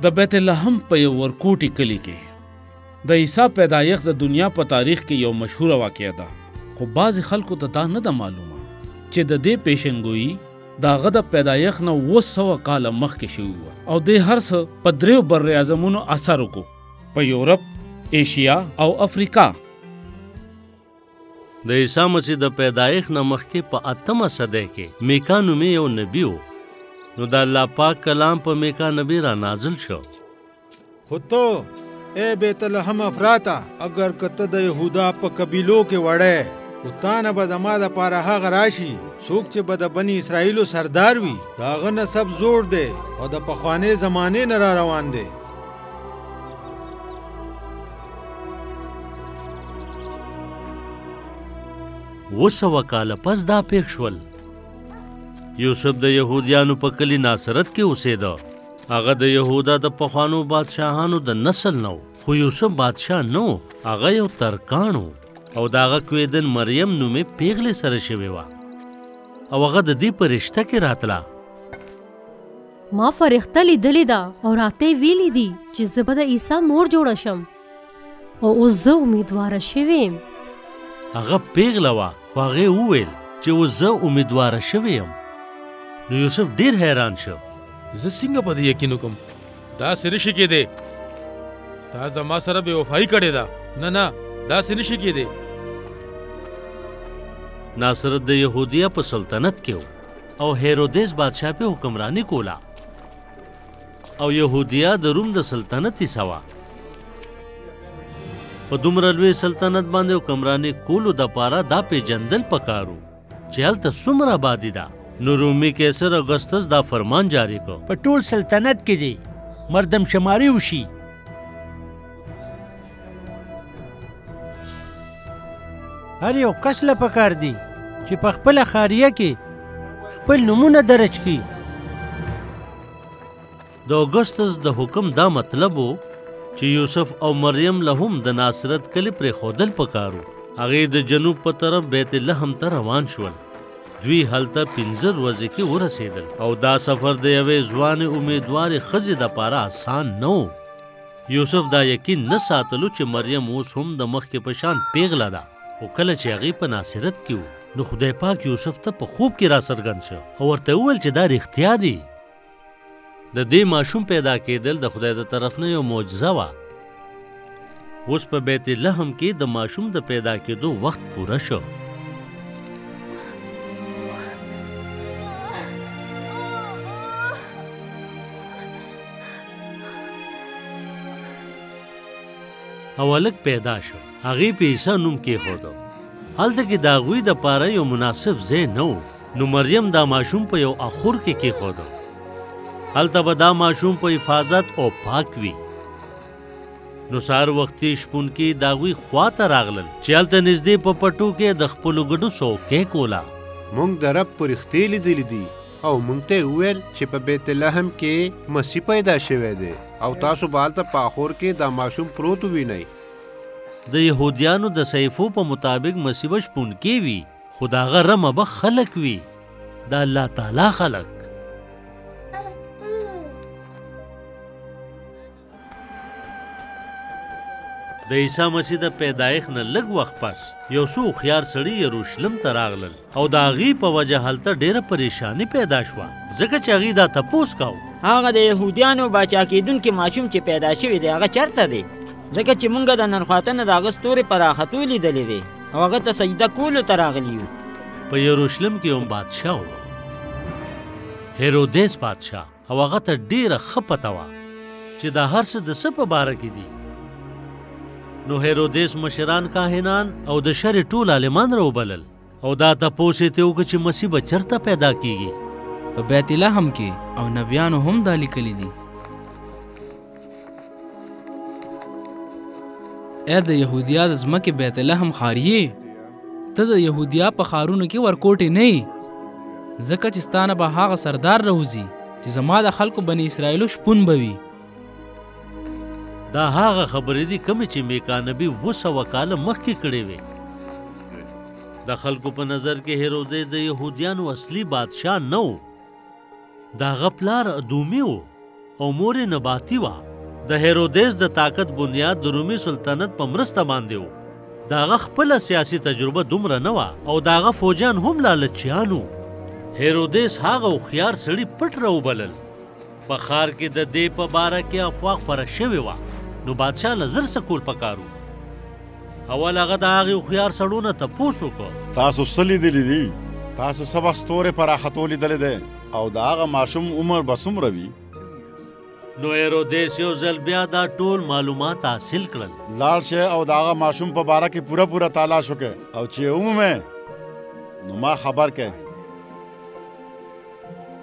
د بیت لحم په یو ورکوټي کلي کې د عیسی پیدایښت د دنیا په تاریخ کې یو مشهوره واقعه ده، خو بعضې خلکو ته دا نه ده معلومه چې د دې پیشنګویي د هغه د پیدایښت نه 200 کاله مخکې شوي وه او دې هر څه په 3 براعظمونو اثر وکړو، په یورپ، ایشیا او افریقا. د عیسی مسیح د پیدایښت نه مخکې په 8مه صدۍ کې میکا نومې یو نبي و. نو د الله پاک کلام په میکا نبی را نازل شو. خو ته اے بیت لحم افراطه، اگر کته د یهودا په قبیلو کې وړی خو تا نه به زما دپاره هغه راشي څوک چې به د بني اسرائیلو سردار وي، د هغه نسب زوړ دی او د پخوانۍ زمانې نه را روان دی. وسوه کاله پس دا پیښ شول. یوسف د یهودیانو په کلي ناصرت کې اوسېده. هغه د یهودا د پخوانو بادشاهانو د نسل نه و، خو یوسف بادشاه نه و، هغه یو ترکاڼ و او د هغه کویدن مریم نومې پیغلې سره شوې وه او هغه د دې په رشته کې راتله. ما فرښته لیدلې ده او راته ویلي دي چې زه به د عیسی مور جوړه شم او اوس زه امیدواره شوې یم. هغه پیغله وه خو هغې وویل چې اوس زه امیدواره شوې یم. نو یوسف ډېر حیران شو. زه څنګه په دې یقین وکړم؟ داسې نشي کېدی، تا زما سره بې وفایي کړې ده. نه نه، داسې نشي کېدی. ناصرت د یهودیه په سلطنت کې و او هیرودیس بادشاه په حکمرانی کوله او یهودیه د روم د سلطنت حصه وه. په دومره لوی سلطنت باندې حکمرانی کولو دپاره دا پیژندل پکارو چې هلته څومره آبادي ده. نو رومي قیصر اګوستس دا فرمان جاری کو په ټول سلطنت کې دی مردم شماري وشي. هر یو کس له پکار دی چې په خپله خاریه کې خپل نومونه درج کړي. د اګوستس د حکم دا مطلب و چې یوسف او مریم له هم د ناصرت کلي پرېښودل پکارو. هغې د جنوب په طرف بیت لحم ته روان شول. دوی هلته 15 ورځې کې ورسېدل او دا سفر د یوې ځوانې امیدوارې ښځې دپاره آسان نه و. یوسف دا یقین نه ساتلو چې مریم اوس هم د مخکې په شان پیغله ده، خو کله چې هغې په ناصرت کې و نو خدای پاک یوسف ته په خوب کې راڅرګند شو او ورته وویل چې دا رښتیا دي. د دې ماشوم پیدا کېدل د خدای د طرف نه یو معجزه وه. اوس په بیت لحم کې د ماشوم د پیدا کېدو وخت پوره شو. او هلک پیدا شو. هغې په عیسی نوم کېښودو. هلته کې د هغوی دپاره یو مناسب ځای نه و، نو مریم دا ماشوم په یو اخور کې کېښودو. هلته به دا ماشوم په حفاظت او پاک وي. نو سهار وختي شپون کې د هغوی خواته راغلل چې هلته نږدې په پټو کې د خپلو ګډو څوکۍ کوله. موږ د رب پرښتې لیدلې دي او موږ ته یې وویل چې په بیت لحم کې مسیح پیدا شوی دی او تاسو به هلته په اخور کې دا ماشوم پروت ووینئ. د یهودیانو د صحیفو په مطابق مسیح به شپونکې وي، خو د هغه رمه به خلک وي، د الله تعالی خلک. د عیسی مسیح د پیدایښت نه لږ وخت پس یو څو هوښیار سړي یروشلم ته راغلل او د هغې په وجه هلته ډېره پریشاني پیدا شوه، ځکه چې هغې دا تپوس کوو هغه د یهودیانو باچا کېدونکي ماشوم چې پیدا شوی دی هغه چېرته دی؟ ځکه چې مونږ د نن خواته نه د هغه ستورې په راختو لیدلې دی او هغه ته سجده کولو ته راغلي یو. په یروشلم کې یو بادشاه و، هیرودیس بادشاه، او هغه ته ډېره ښه پته وه چې دا هر څه د څه په باره کې دي. نو هیرودیس مشران کاهنان او د شر ټول عالمان راوبلل او دا تپوس یې ترې وکړه چې مسیح به چېرته پیدا کیږي. په بیت لحم کې او نبیانو هم دا لیکلي دي. ای د یهودیا د ځمکې بیت لحم ښاریې، ته د یهودیا په ښارونو کې ورکوټې نه یې، ځکه چې ستا نه به هغه سردار راوځي چې زما د خلکو بني اسرائیلو شپون به وي. دا هغه خبرې دي کومې چې میکا نبي 200 کاله مخکې کړې وې. د خلکو په نظر کې هیرودیس د یهودیانو اصلي بادشاه نه و، د هغه پلار ادومي و او مور نباتی وا. د هیرودیس د طاقت بنیاد د رومي سلطنت په مرسته باندې و. داغه خپل سیاسي تجربه دومره نه وا او داغه فوجان هم لالچیانو. هیرودیس هغه خيار سړی پټ راوبلل. په ښار کې د دې په باره کې افواج خپره شوې وه. نو بادشاه له زر سکول پکارو. اول هغه د هغې هوښیار سړو نه تپوس وکړ. تاسو څه لیدلي دي؟ تاسو څه وخت ستورې په راختو لیدلی دی او د هغه ماشوم عمر به څومره وي؟ نو هیرودیس یو ځل بیا دا ټول معلومات حاصل کړل. لاړ شئ او د هغه ماشوم په باره کې پوره تلاش وکړئ او چې ومومئ نو ما خبر کړئ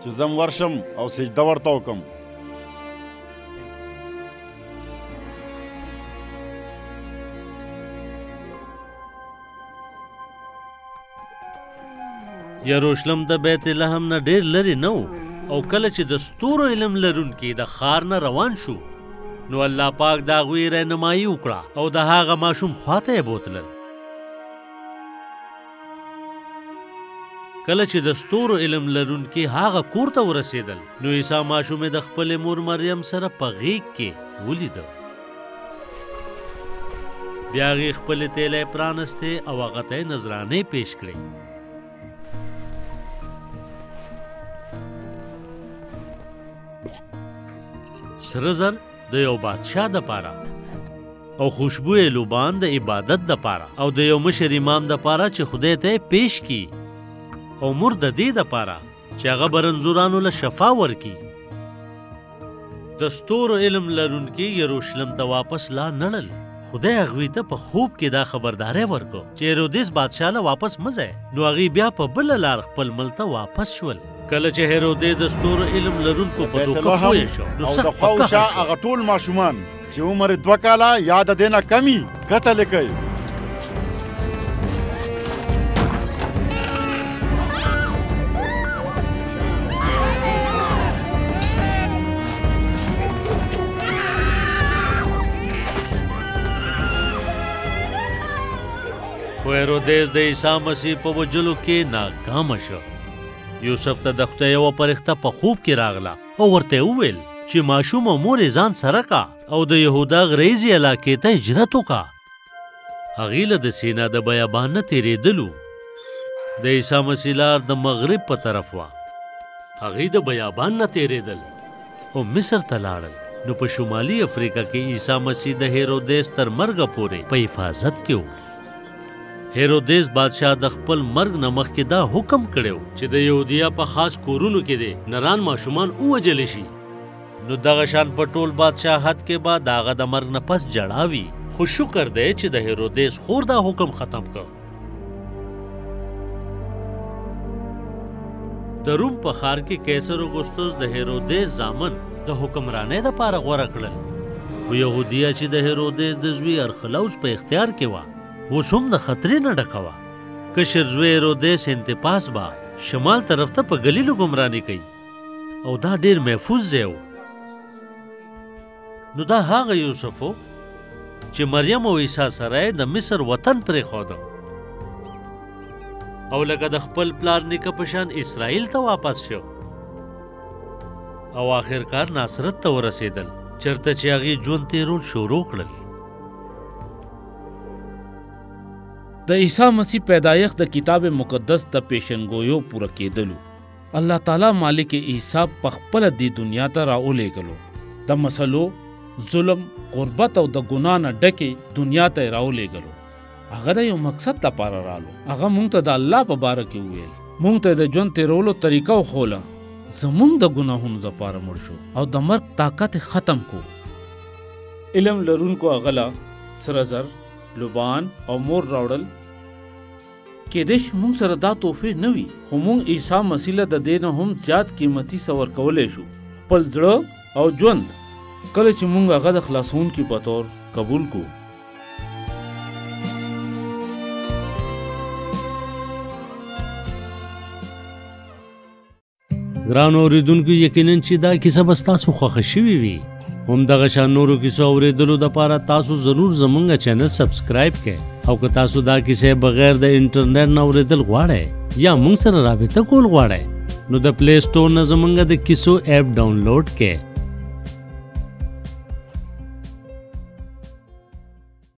چې زم ورشم او سجده ورته وکم. یروشلم د بیت لحم نه ډیر لري نه او کله چې د ستورو علم لرونکي د ښار نه روان شو نو الله پاک د هغوی رهنمایي وکړه او د هغه ماشوم خواته یې بوتلل. کله چې د ستورو علم لرونکي هغه کور ته ورسېدل نو عیسی ماشوم د خپل مور مریم سره په غېږ کې ولیده. بیا هغې خپلې تیلې پرانستې او هغه ته یې نذرانې پیش کړې. سره زر د یو بادشاه دپاره او خوشبویه لوبان د عبادت دپاره او د یو مشر امام دپاره چې خدای ته یې پیش کی او مور د دې دپاره چې هغه به رنځورانو له شفا ورکي. د ستورو علم لرونکي یروشلم ته واپس لا نړل. خدای هغوی ته په خوب کې دا خبرداری ورکړو چې هیرودیس بادشاه له واپس مه ځئ. نو هغوی بیا په بله لار خپل ملک ته واپس شول. کله چې هیرودیس د ستورو علم لرونکو په دوکه پوه شو نو او سخت د خواوشا هغه ټول ماشومان چې عمر 2 کاله یا د دې نه کمی قتل یې کوي. خو هیرودیس د عیسی مسیح په وجلو کې ناکامه شو. یوسف ته د خدای یوه فرښته په خوب کې راغله او ورته یې وویل چې ماشوم او مور یې ځان سره کا او د یهودا غریزي علاقې ته هجرت وکړه. هغې له د سینا د بیابان نه تېرېدلو. د عیسی مسیح لار د مغرب په طرف وه. هغې د بیابان نه تېرېدل او مصر ته لاړل. نو په شمالي افریقا کې عیسی مسیح د هیرودیس تر مرګه پورې په حفاظت کې و. هیرودیس بادشاه د خپل مرګ نه مخکې دا حکم کړی و چې د یهودیا په خاص کورونو کې دی نران ماشومان ووژلی شي. نو دغه شان په ټول بادشاهت کې به د هغه د مرګ نه پس جړا وي. خو شکر دی چې د هیرودیس خور دا حکم ختم کړ. د روم په ښار کې قیصر اګوستوس د هیرودیس زامن د حکمرانۍ دپاره غوره کړل. خو یهودیه چې د هیرودیس د زوی ارخلاوس په اختیار کې وه اوس هم د خطرې نه ډکه وه. کشر زوی هیرودیس انتپاس به شمال طرف ته په ګلیلو ګمراني کوي او دا ډیر محفوظ ځای و. نو دا هغه یوسف و چې مریم او عیسی سره د مصر وطن پرېښوده او لکه د خپل پلار نیکه په شان اسرائیل ته واپس شو او آخرکار ناصرت ته ورسېدل چېرته چې هغې ژوند تېرول شروع کړل. د عیسی مسیح پیدایښت د کتاب مقدس د پیشنګویو پوره کېدلو. الله تعالی مالک عیسی په خپله دې دنیا ته راولېږلو. د مسلو ظلم غربت او د ګناه نه ډکې دنیا ته یې راولېږلو. هغه د یو مقصد لپاره رالو. هغه موږ ته د الله په باره کې وویل. موږ ته د ژوند تېرولو طریقه وښوله. زموږ د ګناهونو دپاره مړ شو او د مرګ طاقت یې ختم کو. علم لرونکو هغه له سره زر لوبان او مور راوړل. کېدای شي موږ سره دا تحفې نه وي خو موږ عیسی مسیح له د دې نه هم زیات قیمتي څه ورکولی شو. خپل زړه او ژوند کله چې موږ هغه د خلاصونکي په طور قبول کو. ګران اورېدونکو یقینا چې دا کیسه به ستاسو خوښه شوې وي. همدغه شان نورو کیسو اورېدلو دپاره تاسو ضرور زموږ چینل سبسکرایب کړئ او که تاسو دا کیسې بغیر د انټرنیټ نه اورېدل غواړئ یا موږ سره رابطه کول غواړئ نو د پلی سټور نه زموږ د کیسو ایپ ډاونلوډ کړئ